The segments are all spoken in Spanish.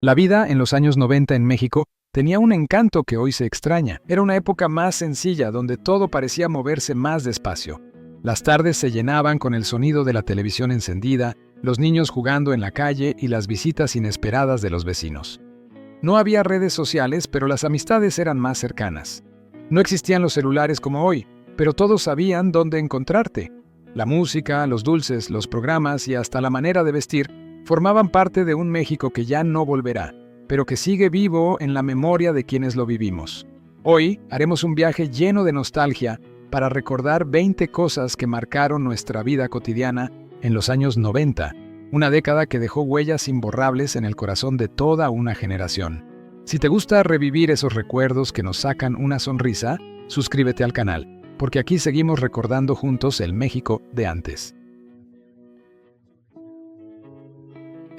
La vida en los años 90 en México tenía un encanto que hoy se extraña. Era una época más sencilla, donde todo parecía moverse más despacio. Las tardes se llenaban con el sonido de la televisión encendida, los niños jugando en la calle y las visitas inesperadas de los vecinos. No había redes sociales, pero las amistades eran más cercanas. No existían los celulares como hoy, pero todos sabían dónde encontrarte. La música, los dulces, los programas y hasta la manera de vestir formaban parte de un México que ya no volverá, pero que sigue vivo en la memoria de quienes lo vivimos. Hoy haremos un viaje lleno de nostalgia para recordar 20 cosas que marcaron nuestra vida cotidiana en los años 90, una década que dejó huellas imborrables en el corazón de toda una generación. Si te gusta revivir esos recuerdos que nos sacan una sonrisa, suscríbete al canal, porque aquí seguimos recordando juntos el México de antes.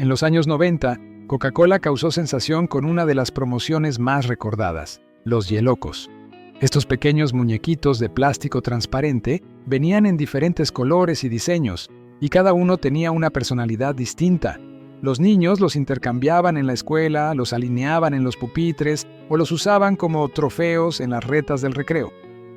En los años 90, Coca-Cola causó sensación con una de las promociones más recordadas, los Hielocos. Estos pequeños muñequitos de plástico transparente venían en diferentes colores y diseños, y cada uno tenía una personalidad distinta. Los niños los intercambiaban en la escuela, los alineaban en los pupitres o los usaban como trofeos en las retas del recreo.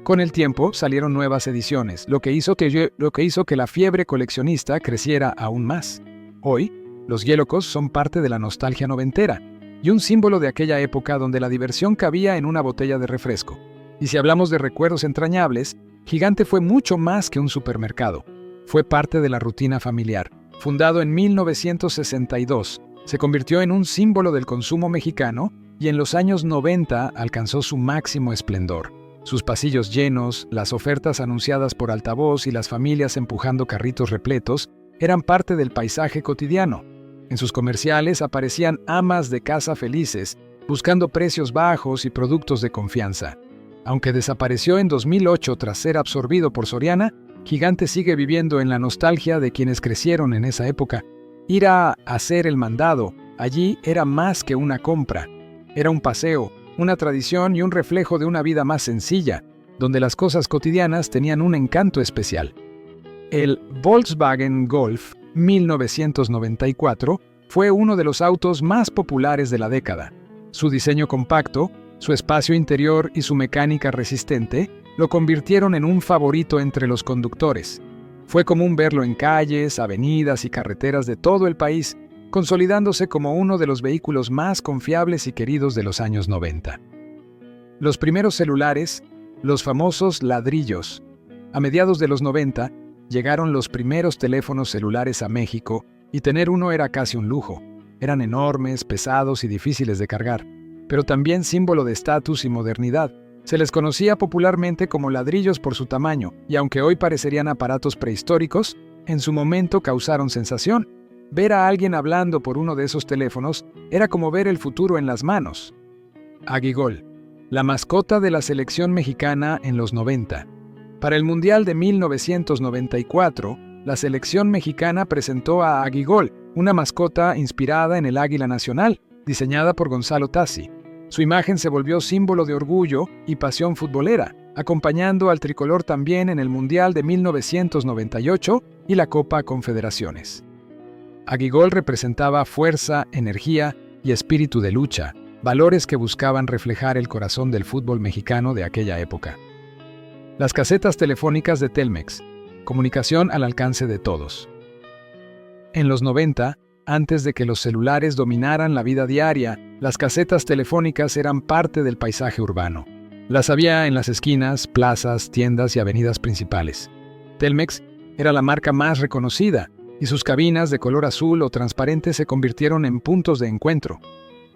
Con el tiempo salieron nuevas ediciones, lo que hizo que la fiebre coleccionista creciera aún más. Hoy, los Hielocos son parte de la nostalgia noventera y un símbolo de aquella época donde la diversión cabía en una botella de refresco. Y si hablamos de recuerdos entrañables, Gigante fue mucho más que un supermercado. Fue parte de la rutina familiar. Fundado en 1962, se convirtió en un símbolo del consumo mexicano y en los años 90 alcanzó su máximo esplendor. Sus pasillos llenos, las ofertas anunciadas por altavoz y las familias empujando carritos repletos eran parte del paisaje cotidiano. En sus comerciales aparecían amas de casa felices, buscando precios bajos y productos de confianza. Aunque desapareció en 2008 tras ser absorbido por Soriana, Gigante sigue viviendo en la nostalgia de quienes crecieron en esa época. Ir a hacer el mandado allí era más que una compra. Era un paseo, una tradición y un reflejo de una vida más sencilla, donde las cosas cotidianas tenían un encanto especial. El Volkswagen Golf 1994 fue uno de los autos más populares de la década. Su diseño compacto, su espacio interior y su mecánica resistente lo convirtieron en un favorito entre los conductores. Fue común verlo en calles, avenidas y carreteras de todo el país, consolidándose como uno de los vehículos más confiables y queridos de los años 90. Los primeros celulares, los famosos ladrillos. A mediados de los 90, llegaron los primeros teléfonos celulares a México y tener uno era casi un lujo. Eran enormes, pesados y difíciles de cargar, pero también símbolo de estatus y modernidad. Se les conocía popularmente como ladrillos por su tamaño, y aunque hoy parecerían aparatos prehistóricos, en su momento causaron sensación. Ver a alguien hablando por uno de esos teléfonos era como ver el futuro en las manos. Aguigol, la mascota de la selección mexicana en los 90. Para el Mundial de 1994, la selección mexicana presentó a Aguigol, una mascota inspirada en el águila nacional, diseñada por Gonzalo Tassi. Su imagen se volvió símbolo de orgullo y pasión futbolera, acompañando al tricolor también en el Mundial de 1998 y la Copa Confederaciones. Aguigol representaba fuerza, energía y espíritu de lucha, valores que buscaban reflejar el corazón del fútbol mexicano de aquella época. Las casetas telefónicas de Telmex, comunicación al alcance de todos. En los 90, antes de que los celulares dominaran la vida diaria, las casetas telefónicas eran parte del paisaje urbano. Las había en las esquinas, plazas, tiendas y avenidas principales. Telmex era la marca más reconocida, y sus cabinas de color azul o transparente se convirtieron en puntos de encuentro.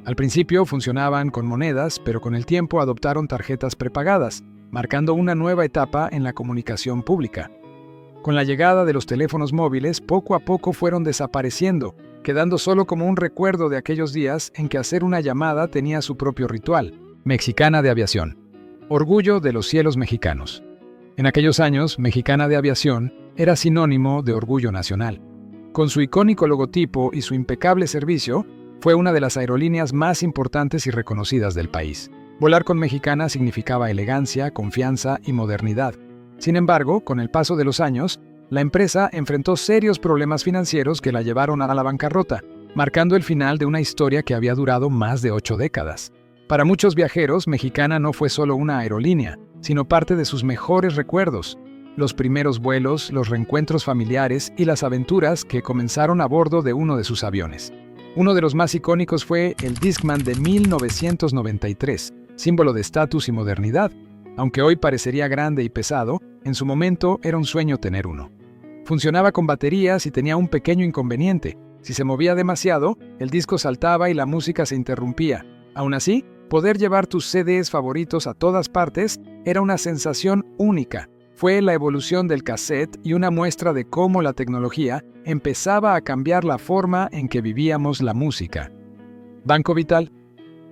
Al principio funcionaban con monedas, pero con el tiempo adoptaron tarjetas prepagadas, marcando una nueva etapa en la comunicación pública. Con la llegada de los teléfonos móviles, poco a poco fueron desapareciendo, quedando solo como un recuerdo de aquellos días en que hacer una llamada tenía su propio ritual. Mexicana de Aviación. Orgullo de los cielos mexicanos. En aquellos años, Mexicana de Aviación era sinónimo de orgullo nacional. Con su icónico logotipo y su impecable servicio, fue una de las aerolíneas más importantes y reconocidas del país. Volar con Mexicana significaba elegancia, confianza y modernidad. Sin embargo, con el paso de los años, la empresa enfrentó serios problemas financieros que la llevaron a la bancarrota, marcando el final de una historia que había durado más de 8 décadas. Para muchos viajeros, Mexicana no fue solo una aerolínea, sino parte de sus mejores recuerdos, los primeros vuelos, los reencuentros familiares y las aventuras que comenzaron a bordo de uno de sus aviones. Uno de los más icónicos fue el Discman de 1993, símbolo de estatus y modernidad. Aunque hoy parecería grande y pesado, en su momento era un sueño tener uno. Funcionaba con baterías y tenía un pequeño inconveniente. Si se movía demasiado, el disco saltaba y la música se interrumpía. Aún así, poder llevar tus CDs favoritos a todas partes era una sensación única. Fue la evolución del cassette y una muestra de cómo la tecnología empezaba a cambiar la forma en que vivíamos la música. Banco Vital,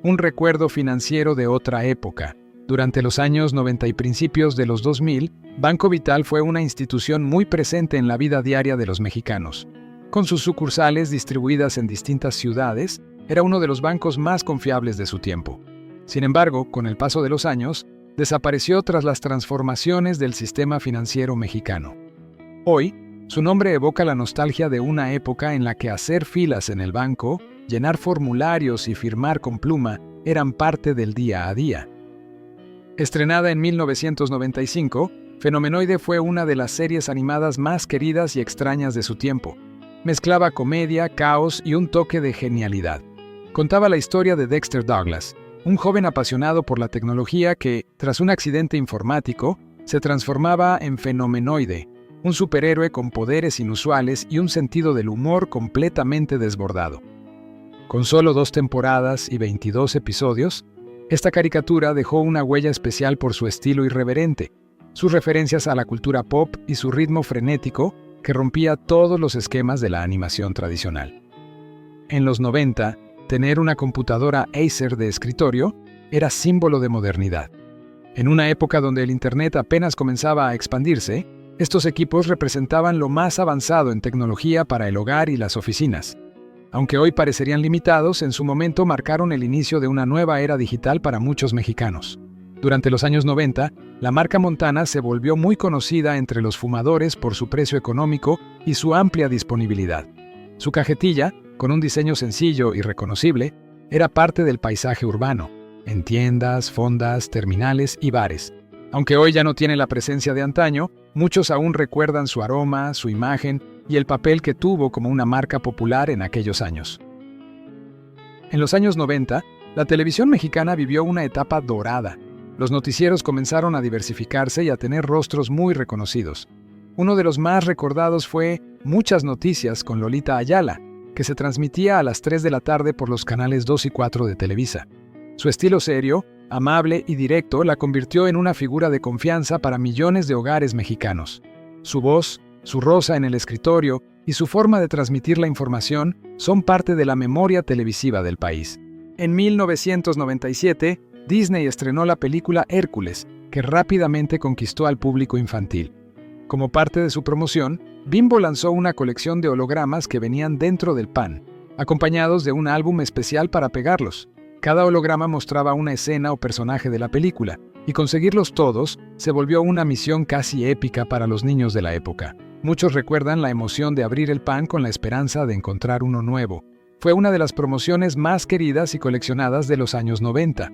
un recuerdo financiero de otra época. Durante los años 90 y principios de los 2000, Banco Vital fue una institución muy presente en la vida diaria de los mexicanos. Con sus sucursales distribuidas en distintas ciudades, era uno de los bancos más confiables de su tiempo. Sin embargo, con el paso de los años, desapareció tras las transformaciones del sistema financiero mexicano. Hoy, su nombre evoca la nostalgia de una época en la que hacer filas en el banco, llenar formularios y firmar con pluma eran parte del día a día. Estrenada en 1995, Fenomenoide fue una de las series animadas más queridas y extrañas de su tiempo. Mezclaba comedia, caos y un toque de genialidad. Contaba la historia de Dexter Douglas, un joven apasionado por la tecnología que, tras un accidente informático, se transformaba en Fenomenoide, un superhéroe con poderes inusuales y un sentido del humor completamente desbordado. Con solo 2 temporadas y 22 episodios, esta caricatura dejó una huella especial por su estilo irreverente, sus referencias a la cultura pop y su ritmo frenético que rompía todos los esquemas de la animación tradicional. En los 90, tener una computadora Acer de escritorio era símbolo de modernidad. En una época donde el Internet apenas comenzaba a expandirse, estos equipos representaban lo más avanzado en tecnología para el hogar y las oficinas. Aunque hoy parecerían limitados, en su momento marcaron el inicio de una nueva era digital para muchos mexicanos. Durante los años 90, la marca Montana se volvió muy conocida entre los fumadores por su precio económico y su amplia disponibilidad. Su cajetilla, con un diseño sencillo y reconocible, era parte del paisaje urbano, en tiendas, fondas, terminales y bares. Aunque hoy ya no tiene la presencia de antaño, muchos aún recuerdan su aroma, su imagen y el papel que tuvo como una marca popular en aquellos años. En los años 90, la televisión mexicana vivió una etapa dorada. Los noticieros comenzaron a diversificarse y a tener rostros muy reconocidos. Uno de los más recordados fue Muchas Noticias con Lolita Ayala, que se transmitía a las 3 de la tarde por los canales 2 y 4 de Televisa. Su estilo serio, amable y directo la convirtió en una figura de confianza para millones de hogares mexicanos. Su voz, su rosa en el escritorio y su forma de transmitir la información son parte de la memoria televisiva del país. En 1997, Disney estrenó la película Hércules, que rápidamente conquistó al público infantil. Como parte de su promoción, Bimbo lanzó una colección de hologramas que venían dentro del pan, acompañados de un álbum especial para pegarlos. Cada holograma mostraba una escena o personaje de la película, y conseguirlos todos se volvió una misión casi épica para los niños de la época. Muchos recuerdan la emoción de abrir el pan con la esperanza de encontrar uno nuevo. Fue una de las promociones más queridas y coleccionadas de los años 90.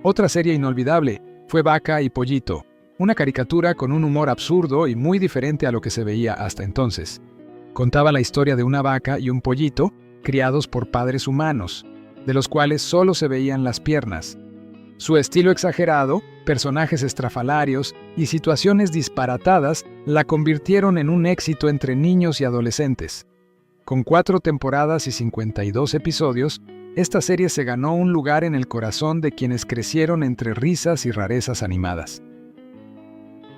Otra serie inolvidable fue Vaca y Pollito, una caricatura con un humor absurdo y muy diferente a lo que se veía hasta entonces. Contaba la historia de una vaca y un pollito criados por padres humanos, de los cuales solo se veían las piernas. Su estilo exagerado, personajes estrafalarios y situaciones disparatadas la convirtieron en un éxito entre niños y adolescentes. Con 4 temporadas y 52 episodios, esta serie se ganó un lugar en el corazón de quienes crecieron entre risas y rarezas animadas.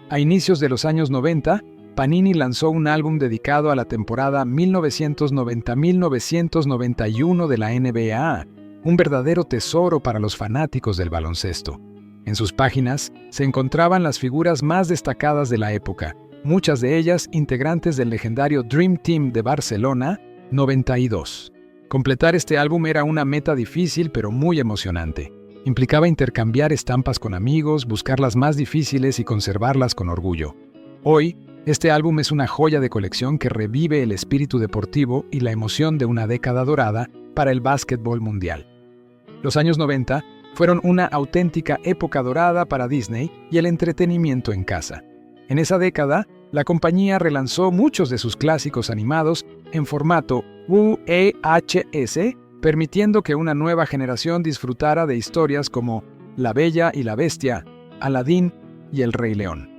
A inicios de los años 90, Panini lanzó un álbum dedicado a la temporada 1990-1991 de la NBA, un verdadero tesoro para los fanáticos del baloncesto. En sus páginas se encontraban las figuras más destacadas de la época, muchas de ellas integrantes del legendario Dream Team de Barcelona 92. Completar este álbum era una meta difícil pero muy emocionante. Implicaba intercambiar estampas con amigos, buscar las más difíciles y conservarlas con orgullo. Hoy, Este álbum es una joya de colección que revive el espíritu deportivo y la emoción de una década dorada para el básquetbol mundial. Los años 90 fueron una auténtica época dorada para Disney y el entretenimiento en casa. En esa década, la compañía relanzó muchos de sus clásicos animados en formato UHS, permitiendo que una nueva generación disfrutara de historias como La Bella y la Bestia, Aladín y El Rey León.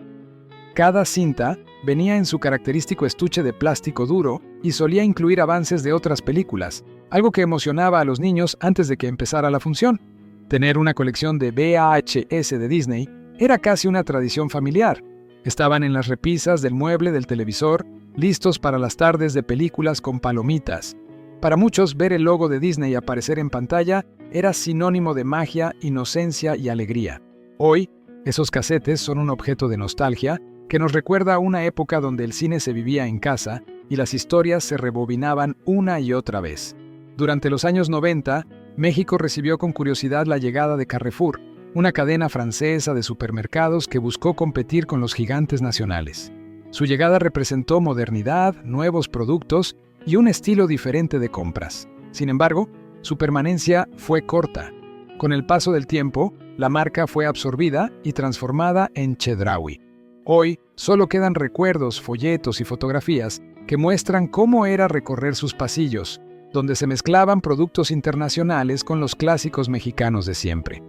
Cada cinta venía en su característico estuche de plástico duro y solía incluir avances de otras películas, algo que emocionaba a los niños antes de que empezara la función. Tener una colección de VHS de Disney era casi una tradición familiar. Estaban en las repisas del mueble del televisor, listos para las tardes de películas con palomitas. Para muchos, ver el logo de Disney aparecer en pantalla era sinónimo de magia, inocencia y alegría. Hoy, esos casetes son un objeto de nostalgia que nos recuerda a una época donde el cine se vivía en casa y las historias se rebobinaban una y otra vez. Durante los años 90, México recibió con curiosidad la llegada de Carrefour, una cadena francesa de supermercados que buscó competir con los gigantes nacionales. Su llegada representó modernidad, nuevos productos y un estilo diferente de compras. Sin embargo, su permanencia fue corta. Con el paso del tiempo, la marca fue absorbida y transformada en Chedraui. Hoy, solo quedan recuerdos, folletos y fotografías que muestran cómo era recorrer sus pasillos, donde se mezclaban productos internacionales con los clásicos mexicanos de siempre.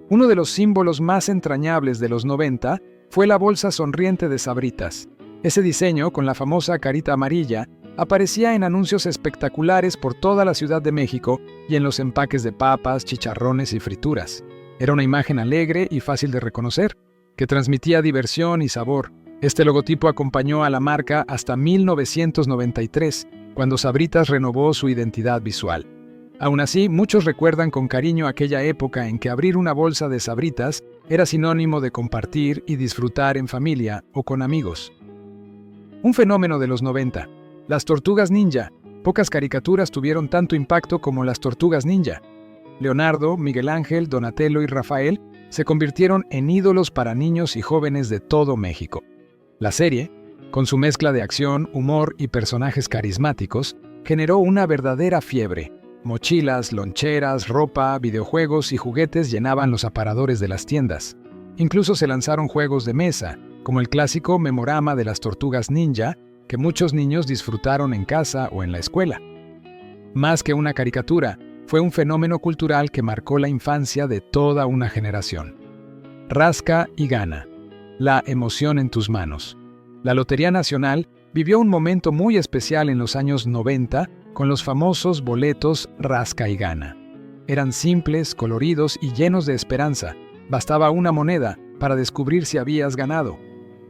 Uno de los símbolos más entrañables de los 90 fue la bolsa sonriente de Sabritas. Ese diseño, con la famosa carita amarilla, aparecía en anuncios espectaculares por toda la Ciudad de México y en los empaques de papas, chicharrones y frituras. Era una imagen alegre y fácil de reconocer, que transmitía diversión y sabor. Este logotipo acompañó a la marca hasta 1993, cuando Sabritas renovó su identidad visual. Aún así, muchos recuerdan con cariño aquella época en que abrir una bolsa de Sabritas era sinónimo de compartir y disfrutar en familia o con amigos. Un fenómeno de los 90. Las Tortugas Ninja. Pocas caricaturas tuvieron tanto impacto como las Tortugas Ninja. Leonardo, Miguel Ángel, Donatello y Rafael se convirtieron en ídolos para niños y jóvenes de todo México. La serie, con su mezcla de acción, humor y personajes carismáticos, generó una verdadera fiebre. Mochilas, loncheras, ropa, videojuegos y juguetes llenaban los aparadores de las tiendas. Incluso se lanzaron juegos de mesa, como el clásico Memorama de las Tortugas Ninja, que muchos niños disfrutaron en casa o en la escuela. Más que una caricatura, fue un fenómeno cultural que marcó la infancia de toda una generación. Rasca y gana. La emoción en tus manos. La Lotería Nacional vivió un momento muy especial en los años 90 con los famosos boletos Rasca y Gana. Eran simples, coloridos y llenos de esperanza. Bastaba una moneda para descubrir si habías ganado.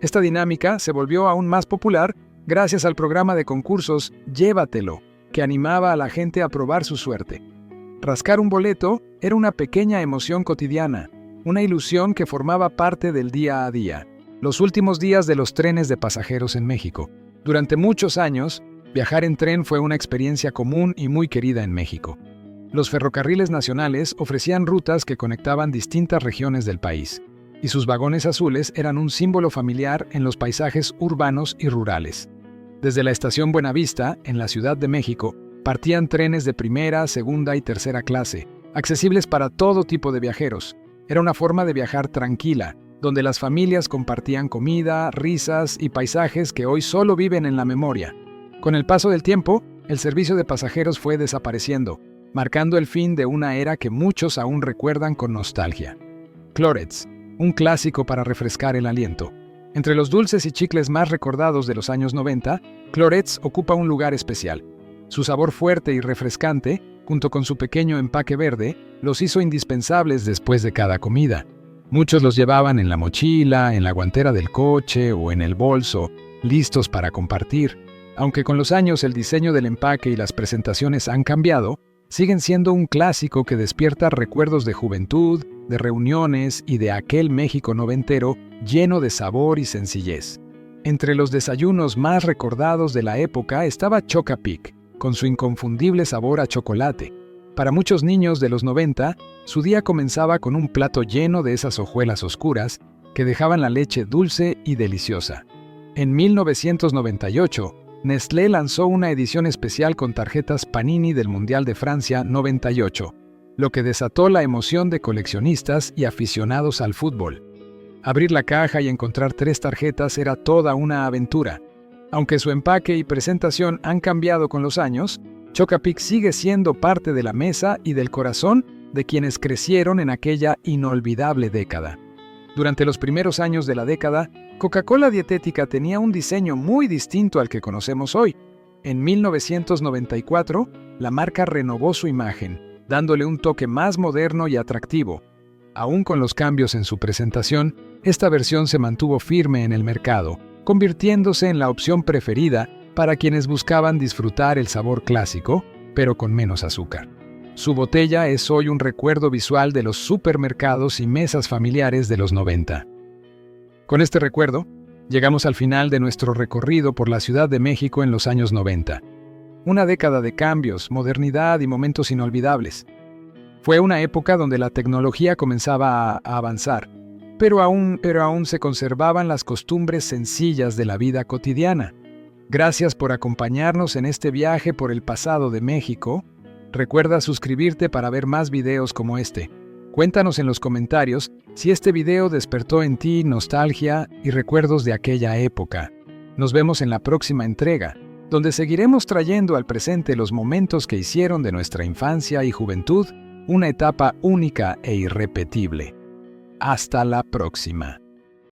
Esta dinámica se volvió aún más popular gracias al programa de concursos Llévatelo, que animaba a la gente a probar su suerte. Rascar un boleto era una pequeña emoción cotidiana, una ilusión que formaba parte del día a día. Los últimos días de los trenes de pasajeros en México. Durante muchos años, viajar en tren fue una experiencia común y muy querida en México. Los ferrocarriles nacionales ofrecían rutas que conectaban distintas regiones del país, y sus vagones azules eran un símbolo familiar en los paisajes urbanos y rurales. Desde la estación Buenavista, en la Ciudad de México, partían trenes de primera, segunda y tercera clase, accesibles para todo tipo de viajeros. Era una forma de viajar tranquila, donde las familias compartían comida, risas y paisajes que hoy solo viven en la memoria. Con el paso del tiempo, el servicio de pasajeros fue desapareciendo, marcando el fin de una era que muchos aún recuerdan con nostalgia. Clorets, un clásico para refrescar el aliento. Entre los dulces y chicles más recordados de los años 90, Clorets ocupa un lugar especial. Su sabor fuerte y refrescante, junto con su pequeño empaque verde, los hizo indispensables después de cada comida. Muchos los llevaban en la mochila, en la guantera del coche o en el bolso, listos para compartir. Aunque con los años el diseño del empaque y las presentaciones han cambiado, siguen siendo un clásico que despierta recuerdos de juventud, de reuniones y de aquel México noventero lleno de sabor y sencillez. Entre los desayunos más recordados de la época estaba Chocapic, con su inconfundible sabor a chocolate. Para muchos niños de los 90, su día comenzaba con un plato lleno de esas hojuelas oscuras que dejaban la leche dulce y deliciosa. En 1998, Nestlé lanzó una edición especial con tarjetas Panini del Mundial de Francia 98, lo que desató la emoción de coleccionistas y aficionados al fútbol. Abrir la caja y encontrar 3 tarjetas era toda una aventura. Aunque su empaque y presentación han cambiado con los años, Chocapic sigue siendo parte de la mesa y del corazón de quienes crecieron en aquella inolvidable década. Durante los primeros años de la década, Coca-Cola Dietética tenía un diseño muy distinto al que conocemos hoy. En 1994, la marca renovó su imagen, dándole un toque más moderno y atractivo. Aún con los cambios en su presentación, esta versión se mantuvo firme en el mercado, convirtiéndose en la opción preferida para quienes buscaban disfrutar el sabor clásico, pero con menos azúcar. Su botella es hoy un recuerdo visual de los supermercados y mesas familiares de los 90. Con este recuerdo, llegamos al final de nuestro recorrido por la Ciudad de México en los años 90. Una década de cambios, modernidad y momentos inolvidables. Fue una época donde la tecnología comenzaba a avanzar, pero aún se conservaban las costumbres sencillas de la vida cotidiana. Gracias por acompañarnos en este viaje por el pasado de México. Recuerda suscribirte para ver más videos como este. Cuéntanos en los comentarios si este video despertó en ti nostalgia y recuerdos de aquella época. Nos vemos en la próxima entrega, donde seguiremos trayendo al presente los momentos que hicieron de nuestra infancia y juventud una etapa única e irrepetible. Hasta la próxima.